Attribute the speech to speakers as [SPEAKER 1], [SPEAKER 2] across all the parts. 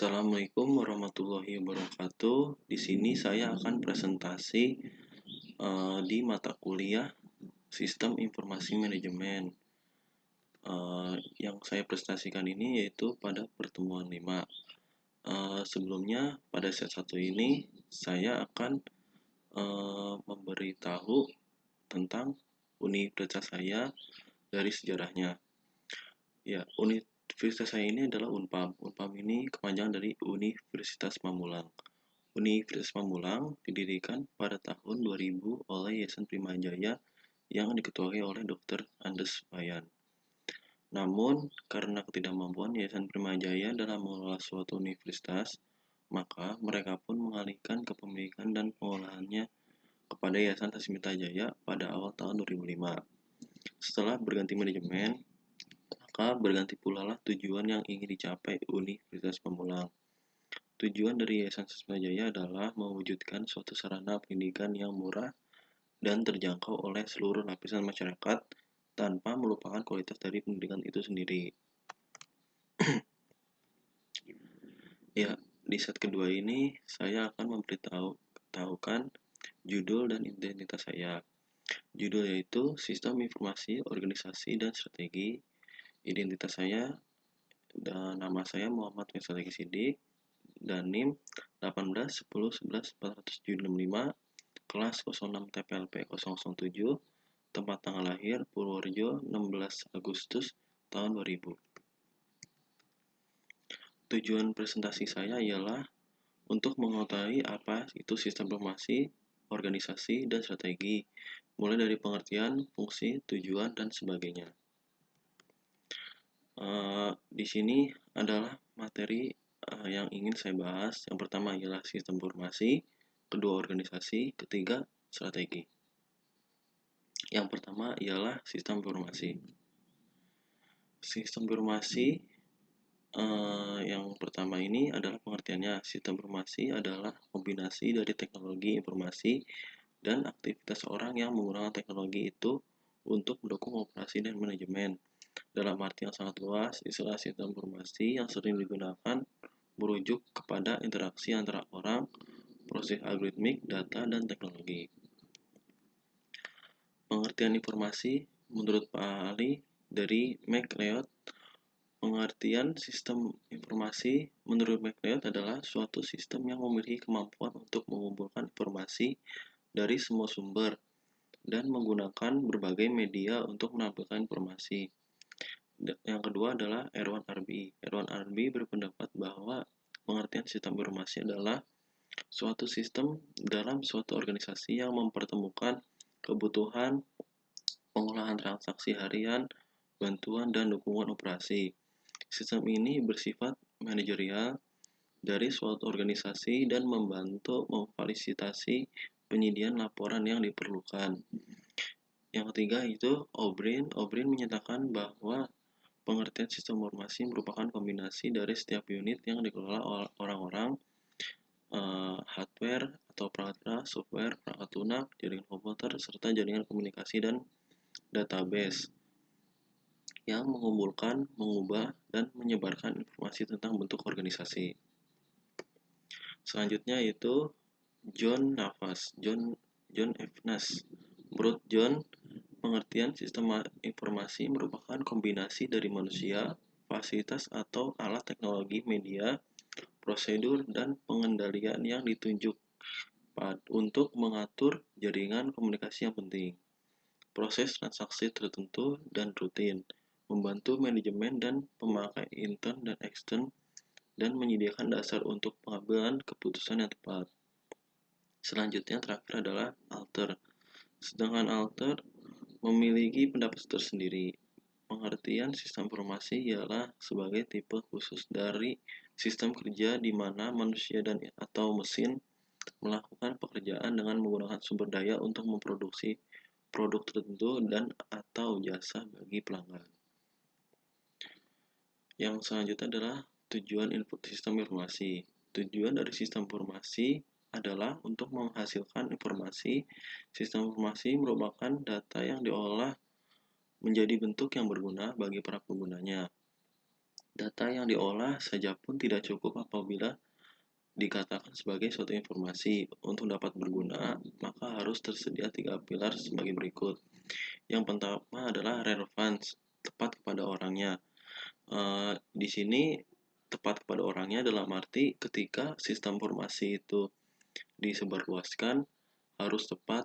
[SPEAKER 1] Assalamualaikum warahmatullahi wabarakatuh. Di sini saya akan presentasi di mata kuliah Sistem Informasi Manajemen. Yang saya presentasikan ini yaitu pada pertemuan 5. Sebelumnya pada set 1 ini saya akan memberitahu tentang universitas saya dari sejarahnya. Ya, universitas saya ini adalah Unpam. Unpam ini kepanjangan dari Universitas Pamulang. Universitas Pamulang didirikan pada tahun 2000 oleh Yayasan Primajaya yang diketuai oleh Dr. Andes Bayan. Namun, karena ketidakmampuan Yayasan Primajaya dalam mengelola suatu universitas, maka mereka pun mengalihkan kepemilikan dan pengolahannya kepada Yayasan Tasmita Jaya pada awal tahun 2005. Setelah berganti manajemen, maka berganti pula lah tujuan yang ingin dicapai Universitas Pamulang. Tujuan dari Yayasan Tasmita Jaya adalah mewujudkan suatu sarana pendidikan yang murah dan terjangkau oleh seluruh lapisan masyarakat tanpa melupakan kualitas dari pendidikan itu sendiri. Ya, di set kedua ini saya akan memberitahukan judul dan identitas saya. Judul yaitu Sistem Informasi, Organisasi, dan Strategi. Identitas saya dan nama saya Muhammad Mesalegi Sidik dan NIM 18 10 11 465, kelas 06 TPLP 007, tempat tanggal lahir Purworejo 16 Agustus tahun 2000. Tujuan presentasi saya ialah untuk mengetahui apa itu sistem informasi, organisasi, dan strategi, mulai dari pengertian, fungsi, tujuan, dan sebagainya. Di sini adalah materi yang ingin saya bahas. Yang pertama ialah sistem informasi, kedua organisasi, ketiga strategi. Yang pertama ialah sistem informasi. Sistem informasi yang pertama ini adalah pengertiannya. Sistem informasi adalah kombinasi dari teknologi informasi dan aktivitas orang yang menggunakan teknologi itu untuk mendukung operasi dan manajemen. Dalam arti yang sangat luas, istilah sistem informasi yang sering digunakan merujuk kepada interaksi antara orang, proses algoritmik, data, dan teknologi. Pengertian informasi menurut Pak Ali dari McLeod. Pengertian sistem informasi menurut McLeod adalah suatu sistem yang memiliki kemampuan untuk mengumpulkan informasi dari semua sumber dan menggunakan berbagai media untuk menampilkan informasi. Yang kedua adalah Erwan Arbi. Erwan Arbi berpendapat bahwa pengertian sistem informasi adalah suatu sistem dalam suatu organisasi yang mempertemukan kebutuhan, pengolahan transaksi harian, bantuan, dan dukungan operasi. Sistem ini bersifat manajerial dari suatu organisasi dan membantu memfasilitasi penyediaan laporan yang diperlukan. Yang ketiga itu O'Brien. O'Brien menyatakan bahwa pengertian sistem informasi merupakan kombinasi dari setiap unit yang dikelola oleh orang-orang, hardware atau perangkat software, perangkat lunak, jaringan komputer, serta jaringan komunikasi dan database yang mengumpulkan, mengubah, dan menyebarkan informasi tentang bentuk organisasi. Selanjutnya yaitu John F. Nash. Menurut John, pengertian sistem informasi merupakan kombinasi dari manusia, fasilitas atau alat teknologi, media, prosedur, dan pengendalian yang ditunjuk untuk mengatur jaringan komunikasi yang penting, proses transaksi tertentu dan rutin, membantu manajemen dan pemakai intern dan ekstern, dan menyediakan dasar untuk pengambilan keputusan yang tepat. Selanjutnya terakhir adalah alter. Sedangkan alter memiliki pendapat tersendiri. Pengertian sistem informasi ialah sebagai tipe khusus dari sistem kerja di mana manusia dan atau mesin melakukan pekerjaan dengan menggunakan sumber daya untuk memproduksi produk tertentu dan atau jasa bagi pelanggan. Yang selanjutnya adalah tujuan input sistem informasi. Tujuan dari sistem informasi adalah untuk menghasilkan informasi. Sistem informasi merupakan data yang diolah menjadi bentuk yang berguna bagi para penggunanya. Data yang diolah saja pun tidak cukup apabila dikatakan sebagai suatu informasi. Untuk dapat berguna, maka harus tersedia tiga pilar sebagai berikut. Yang pertama adalah relevance, tepat kepada orangnya. Di sini tepat kepada orangnya dalam arti ketika sistem informasi itu disebarluaskan harus tepat,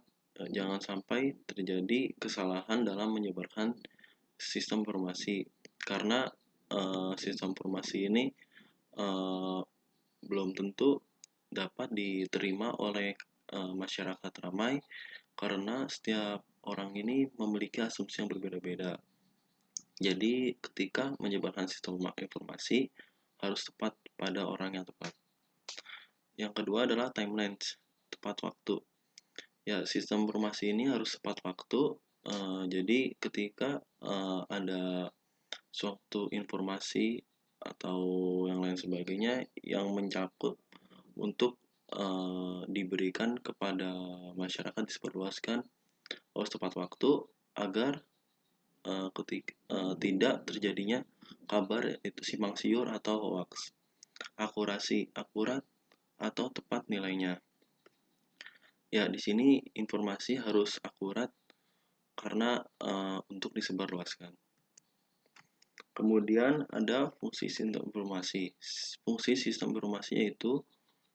[SPEAKER 1] jangan sampai terjadi kesalahan dalam menyebarkan sistem informasi, karena sistem informasi ini uh, belum tentu dapat diterima oleh masyarakat ramai karena setiap orang ini memiliki asumsi yang berbeda-beda. Jadi ketika menyebarkan sistem informasi harus tepat pada orang yang tepat. Yang kedua adalah timelines, tepat waktu. Ya, sistem informasi ini harus tepat waktu. Jadi ketika ada suatu informasi atau yang lain sebagainya yang mencakup untuk diberikan kepada masyarakat, disebarluaskan harus tepat waktu agar tidak terjadinya kabar itu simpang siur atau hoax. Akurasi, akurat atau tepat nilainya. Ya, di sini informasi harus akurat karena untuk disebarluaskan. Kemudian ada fungsi sistem informasi. Fungsi sistem informasi yaitu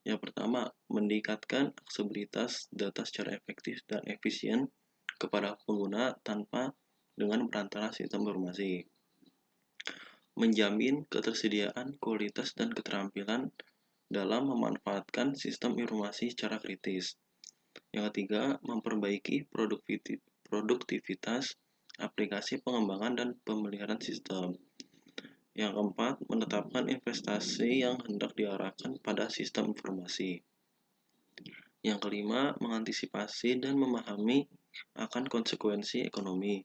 [SPEAKER 1] yang pertama, meningkatkan aksesibilitas data secara efektif dan efisien kepada pengguna tanpa dengan perantara sistem informasi. Menjamin ketersediaan, kualitas, dan keterampilan dalam memanfaatkan sistem informasi secara kritis. Yang ketiga, memperbaiki produktivitas aplikasi pengembangan dan pemeliharaan sistem. Yang keempat, menetapkan investasi yang hendak diarahkan pada sistem informasi. Yang kelima, mengantisipasi dan memahami akan konsekuensi ekonomi.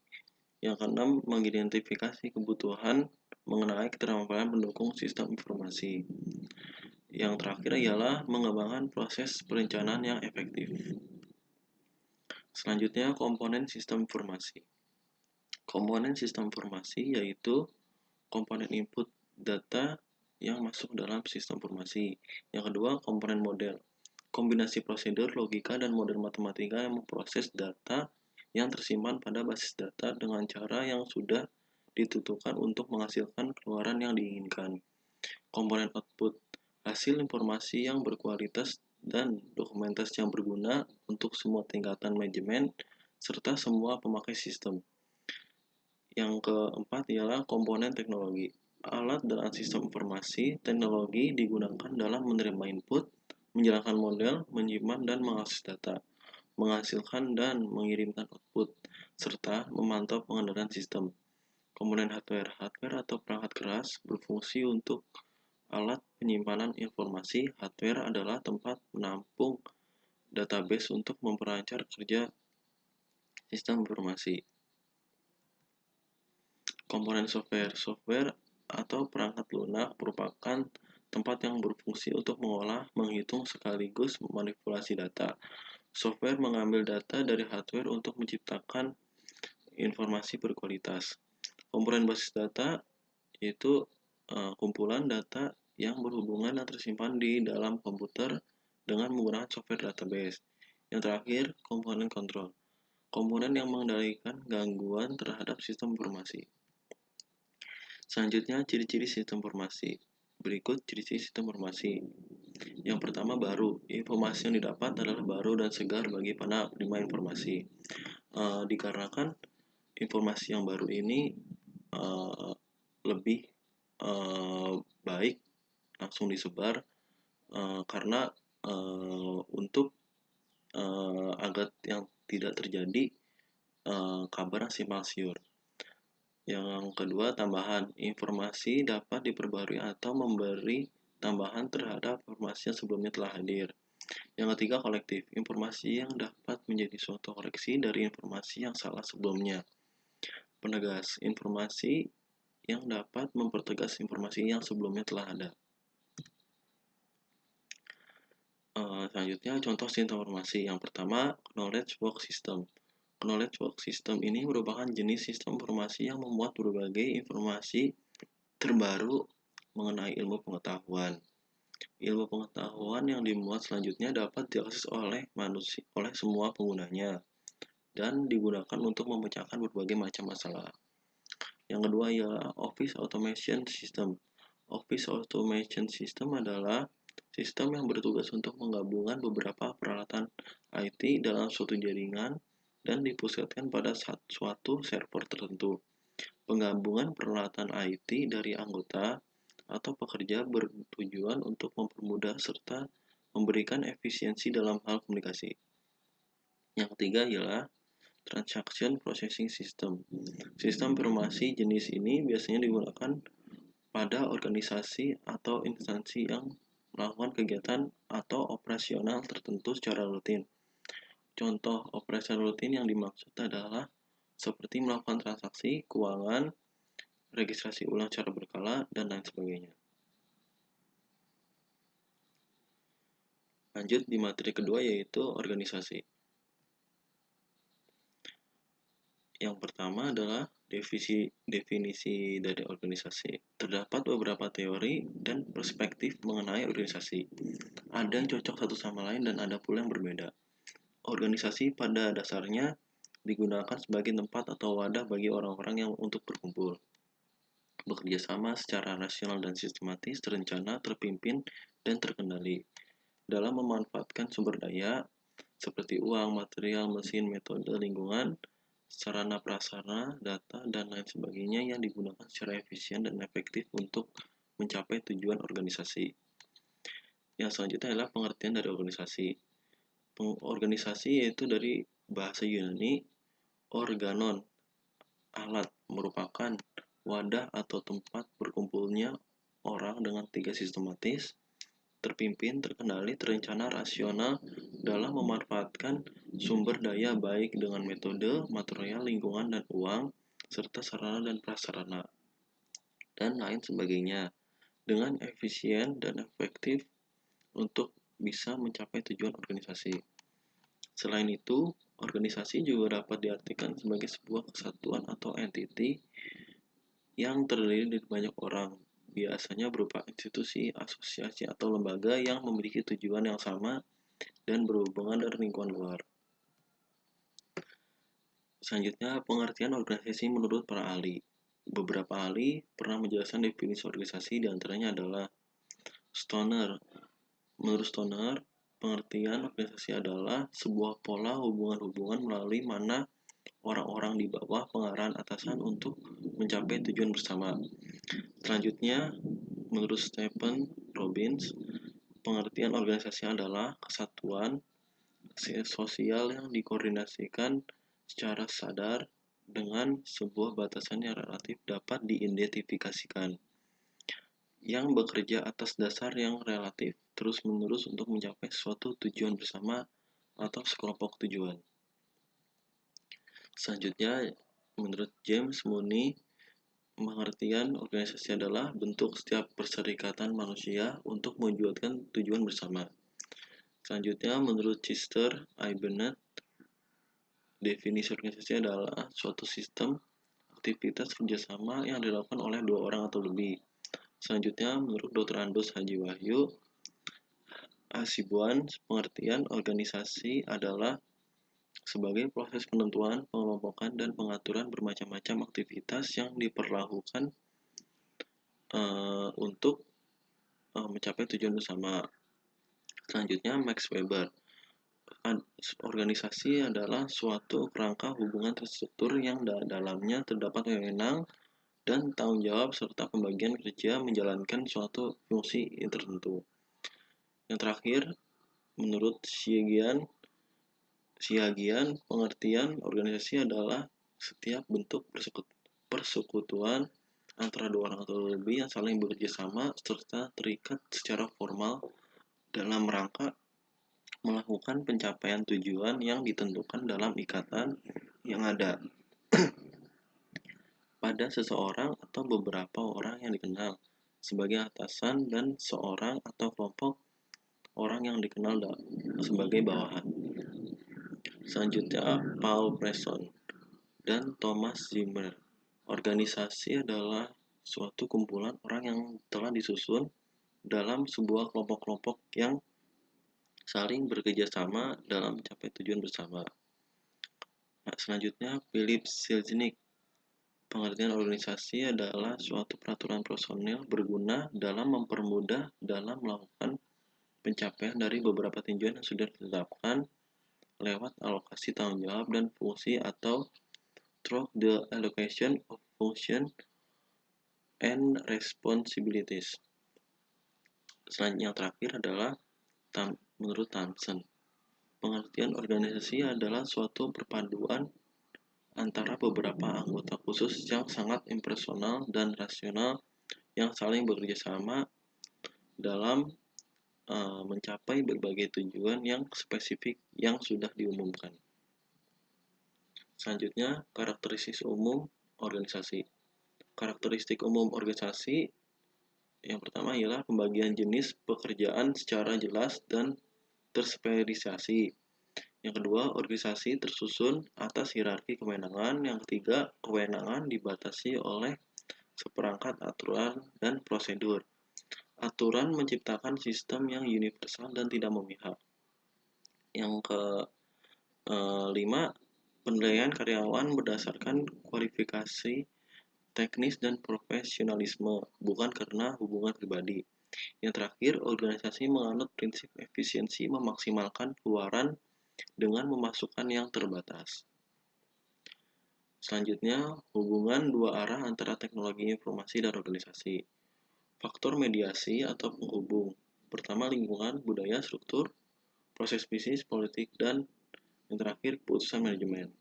[SPEAKER 1] Yang keenam, mengidentifikasi kebutuhan mengenai keterampilan pendukung sistem informasi. Yang terakhir ialah mengembangkan proses perencanaan yang efektif. Selanjutnya, komponen sistem informasi. Komponen sistem informasi yaitu komponen input data yang masuk dalam sistem informasi. Yang kedua, komponen model. Kombinasi prosedur, logika, dan model matematika yang memproses data yang tersimpan pada basis data dengan cara yang sudah ditentukan untuk menghasilkan keluaran yang diinginkan. Komponen output, hasil informasi yang berkualitas dan dokumentasi yang berguna untuk semua tingkatan manajemen serta semua pemakai sistem. Yang keempat ialah komponen teknologi. Alat dan sistem informasi teknologi digunakan dalam menerima input, menjalankan model, menyimpan dan mengakses data, menghasilkan dan mengirimkan output, serta memantau pengendalian sistem. Komponen hardware. Hardware atau perangkat keras berfungsi untuk alat penyimpanan informasi. Hardware adalah tempat menampung database untuk memperlancar kerja sistem informasi. Komponen software. Software atau perangkat lunak merupakan tempat yang berfungsi untuk mengolah, menghitung sekaligus memanipulasi data. Software mengambil data dari hardware untuk menciptakan informasi berkualitas. Komponen basis data yaitu kumpulan data yang berhubungan dan tersimpan di dalam komputer dengan menggunakan software database. Yang terakhir, komponen kontrol. Komponen yang mengendalikan gangguan terhadap sistem informasi. Selanjutnya, ciri-ciri sistem informasi. Berikut ciri-ciri sistem informasi. Yang pertama, baru. Informasi yang didapat adalah baru dan segar bagi penerima informasi. Dikarenakan informasi yang baru ini lebih baik langsung disebar karena untuk agar yang tidak terjadi kabar simpang siur. Yang kedua, tambahan. Informasi dapat diperbarui atau memberi tambahan terhadap informasi yang sebelumnya telah hadir. Yang ketiga, kolektif. Informasi yang dapat menjadi suatu koleksi dari informasi yang salah sebelumnya. Penegas. Informasi yang dapat mempertegas informasi yang sebelumnya telah ada. Selanjutnya, contoh sistem informasi. Yang pertama, knowledge work system. Knowledge work system ini merupakan jenis sistem informasi yang memuat berbagai informasi terbaru mengenai ilmu pengetahuan. Ilmu pengetahuan yang dimuat selanjutnya dapat diakses oleh manusia, oleh semua penggunanya, dan digunakan untuk memecahkan berbagai macam masalah. Yang kedua ialah Office Automation System. Office Automation System adalah sistem yang bertugas untuk menggabungkan beberapa peralatan IT dalam suatu jaringan dan dipusatkan pada suatu server tertentu. Penggabungan peralatan IT dari anggota atau pekerja bertujuan untuk mempermudah serta memberikan efisiensi dalam hal komunikasi. Yang ketiga ialah Transaction Processing System. Sistem informasi jenis ini biasanya digunakan pada organisasi atau instansi yang melakukan kegiatan atau operasional tertentu secara rutin. Contoh operasi rutin yang dimaksud adalah seperti melakukan transaksi keuangan, registrasi ulang secara berkala, dan lain sebagainya. Lanjut di materi kedua yaitu organisasi. Yang pertama adalah definisi dari organisasi. Terdapat beberapa teori dan perspektif mengenai organisasi. Ada yang cocok satu sama lain dan ada pula yang berbeda. Organisasi pada dasarnya digunakan sebagai tempat atau wadah bagi orang-orang yang untuk berkumpul, bekerja sama secara rasional dan sistematis, terencana, terpimpin, dan terkendali dalam memanfaatkan sumber daya seperti uang, material, mesin, metode, lingkungan, sarana prasarana, data, dan lain sebagainya yang digunakan secara efisien dan efektif untuk mencapai tujuan organisasi. Yang selanjutnya adalah pengertian dari organisasi. Organisasi yaitu dari bahasa Yunani organon, alat, merupakan wadah atau tempat berkumpulnya orang dengan tiga sistematis, terpimpin, terkendali, terencana, rasional dalam memanfaatkan sumber daya baik dengan metode, material, lingkungan, dan uang, serta sarana dan prasarana, dan lain sebagainya, dengan efisien dan efektif untuk bisa mencapai tujuan organisasi. Selain itu, organisasi juga dapat diartikan sebagai sebuah kesatuan atau entiti yang terdiri dari banyak orang, biasanya berupa institusi, asosiasi, atau lembaga yang memiliki tujuan yang sama dan berhubungan dengan lingkungan luar. Selanjutnya, pengertian organisasi menurut para ahli. Beberapa ahli pernah menjelaskan definisi organisasi, diantaranya adalah Stoner. Menurut Stoner, pengertian organisasi adalah sebuah pola hubungan-hubungan melalui mana orang-orang di bawah pengarahan atasan untuk mencapai tujuan bersama. Selanjutnya, menurut Stephen Robbins, pengertian organisasi adalah kesatuan sosial yang dikoordinasikan secara sadar dengan sebuah batasan yang relatif dapat diidentifikasikan, yang bekerja atas dasar yang relatif terus-menerus untuk mencapai suatu tujuan bersama atau sekelompok tujuan. Selanjutnya, menurut James Mooney, pengertian organisasi adalah bentuk setiap perserikatan manusia untuk mewujudkan tujuan bersama. Selanjutnya, menurut Chester I. Bennett, definisi organisasi adalah suatu sistem aktivitas kerjasama yang dilakukan oleh dua orang atau lebih. Selanjutnya, menurut Dr. Andos Haji Wahyu Hasibuan, pengertian organisasi adalah sebagai proses penentuan, pengelompokan, dan pengaturan bermacam-macam aktivitas yang diperlakukan untuk mencapai tujuan bersama. Selanjutnya, Max Weber. Organisasi adalah suatu kerangka hubungan terstruktur yang dalamnya terdapat wewenang dan tanggung jawab serta pembagian kerja menjalankan suatu fungsi tertentu. Yang terakhir, menurut Siagian, pengertian organisasi adalah setiap bentuk persekutuan antara dua orang atau lebih yang saling bekerja sama serta terikat secara formal dalam rangka melakukan pencapaian tujuan yang ditentukan dalam ikatan yang ada pada seseorang atau beberapa orang yang dikenal sebagai atasan dan seorang atau kelompok orang yang dikenal sebagai bawahan. Selanjutnya, Paul Preston dan Thomas Zimmer. Organisasi adalah suatu kumpulan orang yang telah disusun dalam sebuah kelompok-kelompok yang saling bekerja sama dalam mencapai tujuan bersama. Nah, selanjutnya, Philip Selznick. Pengertian organisasi adalah suatu peraturan personil berguna dalam mempermudah dalam melakukan pencapaian dari beberapa tujuan yang sudah ditetapkan lewat alokasi tanggung jawab dan fungsi atau through the allocation of function and responsibilities. Selanjutnya yang terakhir adalah menurut Thompson. Pengertian organisasi adalah suatu perpaduan antara beberapa anggota khusus yang sangat impersonal dan rasional yang saling bekerja sama dalam mencapai berbagai tujuan yang spesifik yang sudah diumumkan. Selanjutnya, karakteristik umum organisasi. Karakteristik umum organisasi yang pertama ialah pembagian jenis pekerjaan secara jelas dan terspesialisasi. Yang kedua, organisasi tersusun atas hierarki kewenangan. Yang ketiga, kewenangan dibatasi oleh seperangkat aturan dan prosedur. Aturan menciptakan sistem yang universal dan tidak memihak. Yang kelima, penilaian karyawan berdasarkan kualifikasi teknis dan profesionalisme, bukan karena hubungan pribadi. Yang terakhir, organisasi menganut prinsip efisiensi memaksimalkan keluaran dengan memasukkan yang terbatas. Selanjutnya, hubungan dua arah antara teknologi informasi dan organisasi. Faktor mediasi atau penghubung. Pertama, lingkungan, budaya, struktur, proses bisnis, politik, dan yang terakhir, keputusan manajemen.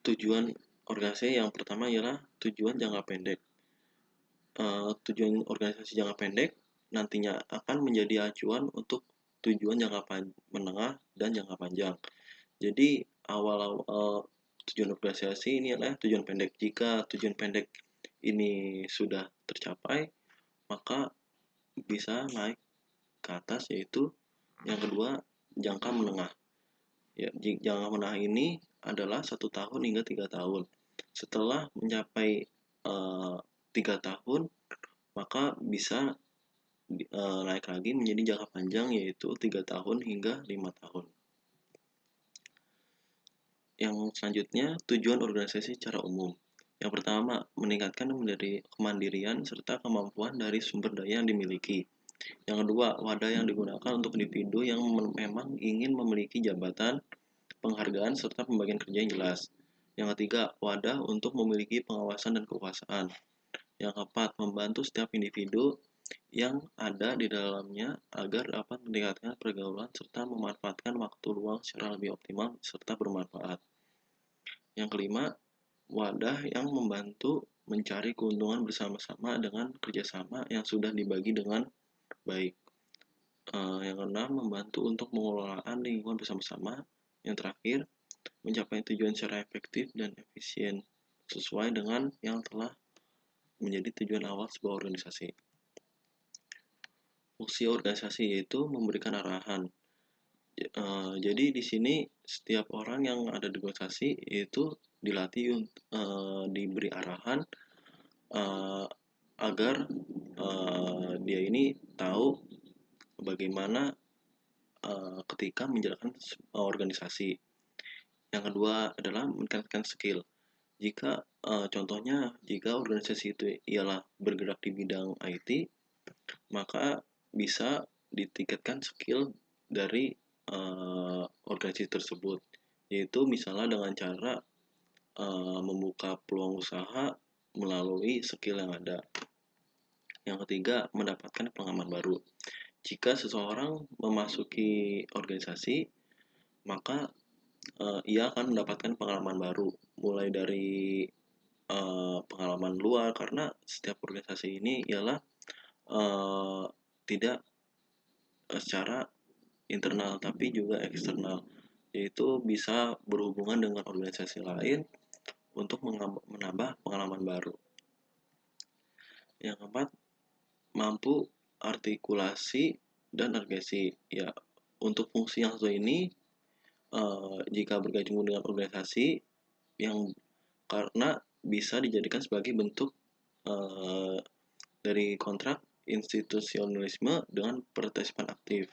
[SPEAKER 1] Tujuan organisasi yang pertama ialah tujuan jangka pendek. Tujuan organisasi jangka pendek nantinya akan menjadi acuan untuk tujuan jangka menengah dan jangka panjang. Jadi awal-awal tujuan organisasi ini adalah tujuan pendek. Jika tujuan pendek ini sudah tercapai, maka bisa naik ke atas, yaitu yang kedua jangka menengah. Ya, jangka menengah ini adalah 1 tahun hingga 3 tahun. Setelah mencapai 3 tahun, maka bisa naik lagi menjadi jangka panjang, yaitu 3 tahun hingga 5 tahun. Yang selanjutnya, tujuan organisasi secara umum. Yang pertama, meningkatkan kemandirian serta kemampuan dari sumber daya yang dimiliki. Yang kedua, wadah yang digunakan untuk individu yang memang ingin memiliki jabatan, penghargaan, serta pembagian kerja yang jelas. Yang ketiga, wadah untuk memiliki pengawasan dan kekuasaan. Yang keempat, membantu setiap individu yang ada di dalamnya agar dapat meningkatkan pergaulan serta memanfaatkan waktu luang secara lebih optimal serta bermanfaat. Yang kelima, wadah yang membantu mencari keuntungan bersama-sama dengan kerjasama yang sudah dibagi dengan baik. Yang keenam, membantu untuk pengelolaan lingkungan bersama-sama. Yang terakhir, mencapai tujuan secara efektif dan efisien sesuai dengan yang telah menjadi tujuan awal sebuah organisasi. Fungsi organisasi yaitu memberikan arahan. Jadi di sini setiap orang yang ada di organisasi itu dilatih diberi arahan agar dia ini tahu bagaimana ketika menjalankan organisasi. Yang kedua adalah meningkatkan skill. Jika contohnya jika organisasi itu ialah bergerak di bidang IT, maka bisa ditingkatkan skill dari organisasi tersebut, yaitu misalnya dengan cara membuka peluang usaha melalui skill yang ada. Yang ketiga, mendapatkan pengalaman baru. Jika seseorang memasuki organisasi, maka ia akan mendapatkan pengalaman baru, mulai dari pengalaman luar, karena setiap organisasi ini ialah tidak secara internal tapi juga eksternal, yaitu bisa berhubungan dengan organisasi lain untuk menambah pengalaman baru. Yang keempat, mampu artikulasi dan agresi. Ya, untuk fungsi yang satu ini jika bergabung dengan organisasi yang karena bisa dijadikan sebagai bentuk dari kontrak institusionalisme dengan partisipan aktif,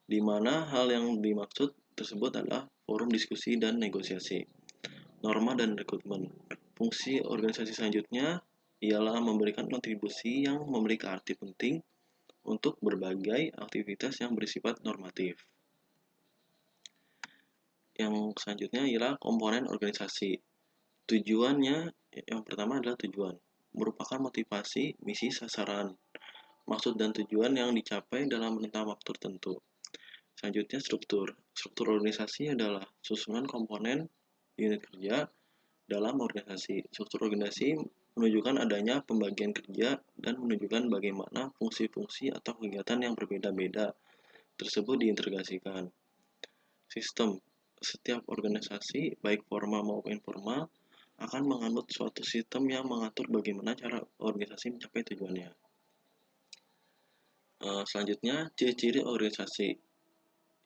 [SPEAKER 1] di mana hal yang dimaksud tersebut adalah forum diskusi dan negosiasi, norma dan rekrutmen. Fungsi organisasi selanjutnya ialah memberikan kontribusi yang memiliki arti penting untuk berbagai aktivitas yang bersifat normatif. Yang selanjutnya ialah komponen organisasi. Tujuannya, yang pertama adalah tujuan, merupakan motivasi, misi, sasaran, maksud dan tujuan yang dicapai dalam rentang waktu tertentu. Selanjutnya struktur. Struktur organisasi adalah susunan komponen unit kerja dalam organisasi. Struktur organisasi menunjukkan adanya pembagian kerja dan menunjukkan bagaimana fungsi-fungsi atau kegiatan yang berbeda-beda tersebut diintegrasikan. Sistem. Setiap organisasi, baik formal maupun informal, akan menganut suatu sistem yang mengatur bagaimana cara organisasi mencapai tujuannya. Selanjutnya, ciri-ciri organisasi.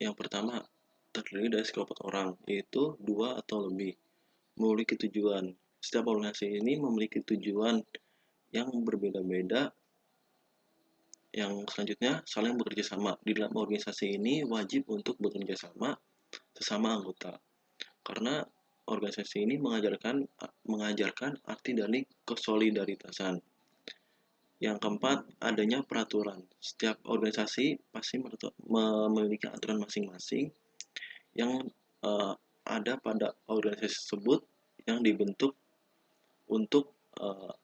[SPEAKER 1] Yang pertama, terdiri dari sekelompok orang, yaitu 2 atau lebih, memiliki tujuan. Setiap organisasi ini memiliki tujuan yang berbeda-beda. Yang selanjutnya, saling bekerja sama. Di dalam organisasi ini wajib untuk bekerja sama sesama anggota. Karena organisasi ini mengajarkan arti dari kesolidaritasan. Yang keempat, adanya peraturan. Setiap organisasi pasti memiliki aturan masing-masing yang ada pada organisasi tersebut yang dibentuk untuk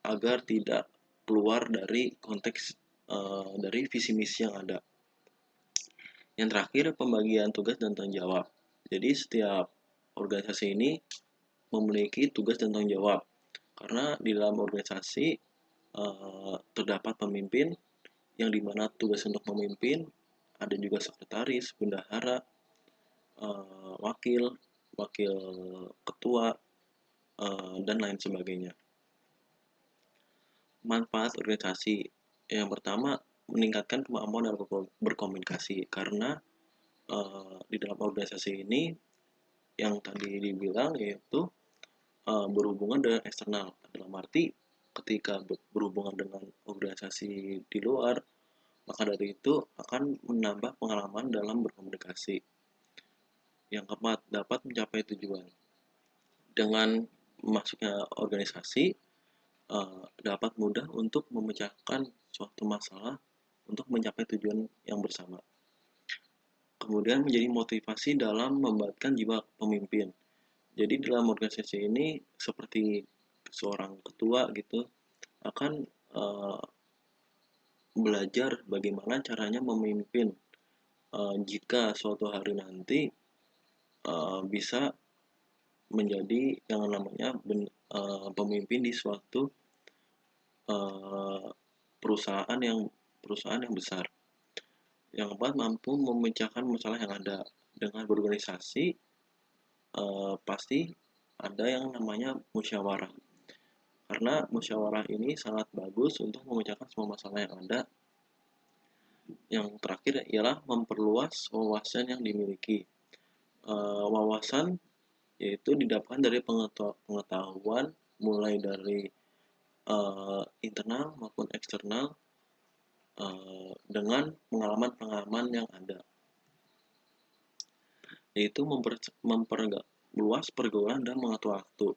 [SPEAKER 1] agar tidak keluar dari konteks dari visi misi yang ada. Yang terakhir, pembagian tugas dan tanggung jawab. Jadi setiap organisasi ini memiliki tugas dan tanggung jawab. Karena di dalam organisasi terdapat pemimpin yang dimana tugas untuk memimpin, ada juga sekretaris, bendahara, wakil ketua, dan lain sebagainya. Manfaat organisasi. Yang pertama, meningkatkan kemampuan dalam berkomunikasi, karena di dalam organisasi ini yang tadi dibilang yaitu berhubungan dengan eksternal. Dalam arti ketika berhubungan dengan organisasi di luar, maka dari itu akan menambah pengalaman dalam berkomunikasi. Yang keempat, dapat mencapai tujuan. Dengan masuknya organisasi, dapat mudah untuk memecahkan suatu masalah untuk mencapai tujuan yang bersama. Kemudian menjadi motivasi dalam membuatkan jiwa pemimpin. Jadi dalam organisasi ini seperti seorang ketua gitu akan belajar bagaimana caranya memimpin jika suatu hari nanti bisa menjadi yang namanya pemimpin di suatu perusahaan yang besar. Yang keempat, mampu memecahkan masalah yang ada. Dengan berorganisasi pasti ada yang namanya musyawarah. Karena musyawarah ini sangat bagus untuk memecahkan semua masalah yang ada. Yang terakhir ialah memperluas wawasan yang dimiliki. Wawasan yaitu didapatkan dari pengetahuan mulai dari internal maupun eksternal dengan pengalaman-pengalaman yang ada, yaitu memperluas pergaulan dan mengatur waktu.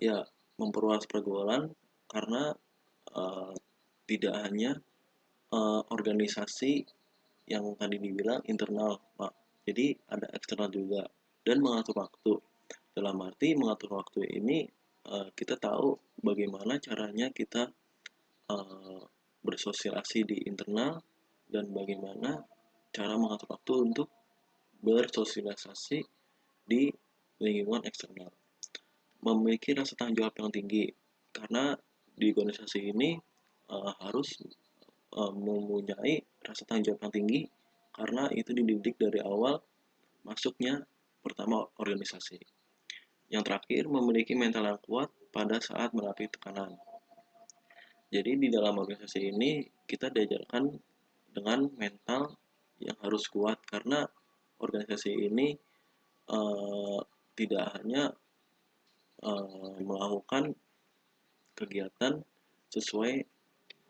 [SPEAKER 1] Ya, memperluas pergaulan karena tidak hanya organisasi yang tadi dibilang internal, Pak. Jadi ada eksternal juga, dan mengatur waktu. Dalam arti mengatur waktu ini kita tahu bagaimana caranya kita bersosialisasi di internal dan bagaimana cara mengatur waktu untuk bersosialisasi di lingkungan eksternal. Memiliki rasa tanggung jawab yang tinggi, karena di organisasi ini harus mempunyai rasa tanggung jawab yang tinggi, karena itu dididik dari awal masuknya pertama organisasi. Yang terakhir, memiliki mental yang kuat pada saat menghadapi tekanan. Jadi di dalam organisasi ini kita diajarkan dengan mental yang harus kuat, karena organisasi ini tidak hanya melakukan kegiatan sesuai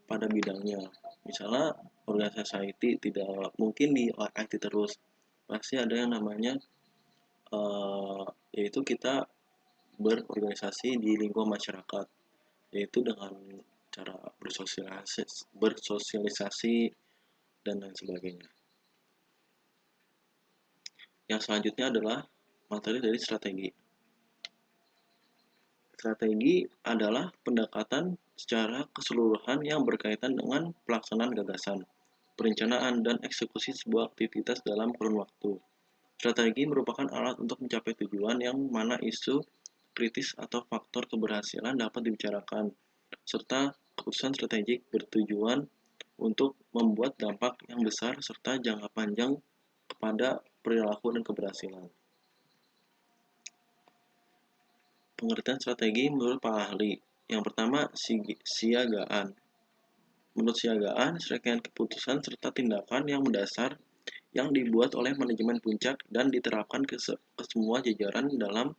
[SPEAKER 1] pada bidangnya. Misalnya organisasi IT tidak mungkin di IT terus, pasti ada yang namanya yaitu kita berorganisasi di lingkungan masyarakat, yaitu dengan cara bersosialisasi dan lain sebagainya. Yang selanjutnya adalah materi dari strategi. Strategi adalah pendekatan secara keseluruhan yang berkaitan dengan pelaksanaan gagasan, perencanaan, dan eksekusi sebuah aktivitas dalam kurun waktu. Strategi merupakan alat untuk mencapai tujuan yang mana isu kritis atau faktor keberhasilan dapat dibicarakan, serta keputusan strategik bertujuan untuk membuat dampak yang besar serta jangka panjang kepada perilaku dan keberhasilan. Pengertian strategi menurut Pak Ahli. Yang pertama, siagaan. Menurut siagaan, serangkaian keputusan serta tindakan yang mendasar yang dibuat oleh manajemen puncak dan diterapkan ke semua jajaran dalam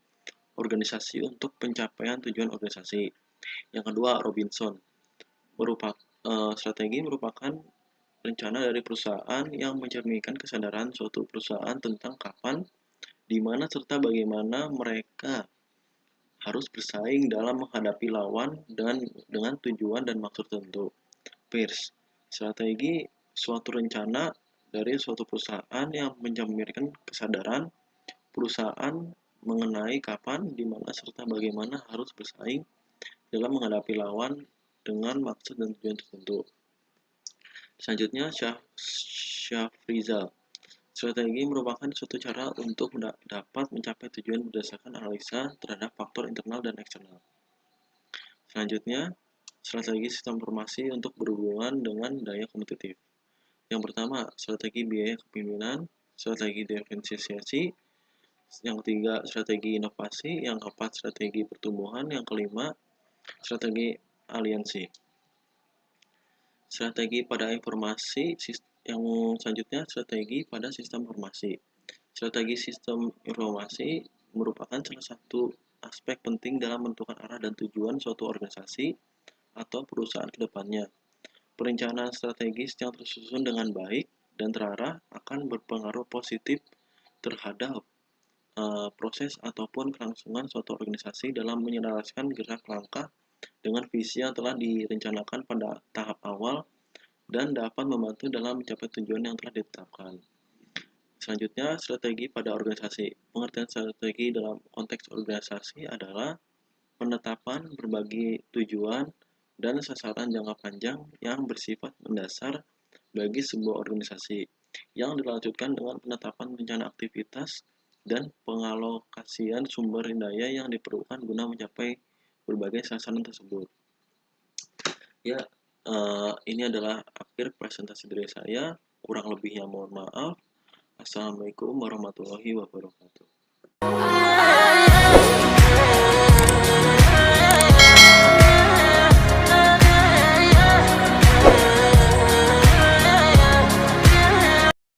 [SPEAKER 1] organisasi untuk pencapaian tujuan organisasi. Yang kedua, Robinson. Strategi merupakan rencana dari perusahaan yang mencerminkan kesadaran suatu perusahaan tentang kapan, di mana serta bagaimana mereka harus bersaing dalam menghadapi lawan dan dengan tujuan dan maksud tertentu. Peirce. Strategi suatu rencana dari suatu perusahaan yang mencerminkan kesadaran perusahaan mengenai kapan, di mana serta bagaimana harus bersaing dalam menghadapi lawan dengan maksud dan tujuan tertentu. Selanjutnya, Shafrizal. Strategi merupakan suatu cara untuk dapat mencapai tujuan berdasarkan analisa terhadap faktor internal dan eksternal. Selanjutnya, strategi sistem informasi untuk berhubungan dengan daya kompetitif. Yang pertama, strategi biaya kepemimpinan, strategi diferensiasi, yang ketiga, strategi inovasi, yang keempat, strategi pertumbuhan, yang kelima, strategi aliansi. Strategi pada informasi, yang selanjutnya strategi pada sistem informasi. Strategi sistem informasi merupakan salah satu aspek penting dalam menentukan arah dan tujuan suatu organisasi atau perusahaan ke depannya. Perencanaan strategis yang tersusun dengan baik dan terarah akan berpengaruh positif terhadap proses ataupun kelangsungan suatu organisasi dalam menyelaraskan gerak langkah dengan visi yang telah direncanakan pada tahap awal dan dapat membantu dalam mencapai tujuan yang telah ditetapkan. Selanjutnya, strategi pada organisasi. Pengertian strategi dalam konteks organisasi adalah penetapan berbagai tujuan dan sasaran jangka panjang yang bersifat mendasar bagi sebuah organisasi, yang dilanjutkan dengan penetapan rencana aktivitas dan pengalokasian sumber daya yang diperlukan guna mencapai berbagai sasaran tersebut. Ya, ini adalah akhir presentasi dari saya. Kurang lebihnya mohon maaf. Assalamualaikum warahmatullahi wabarakatuh.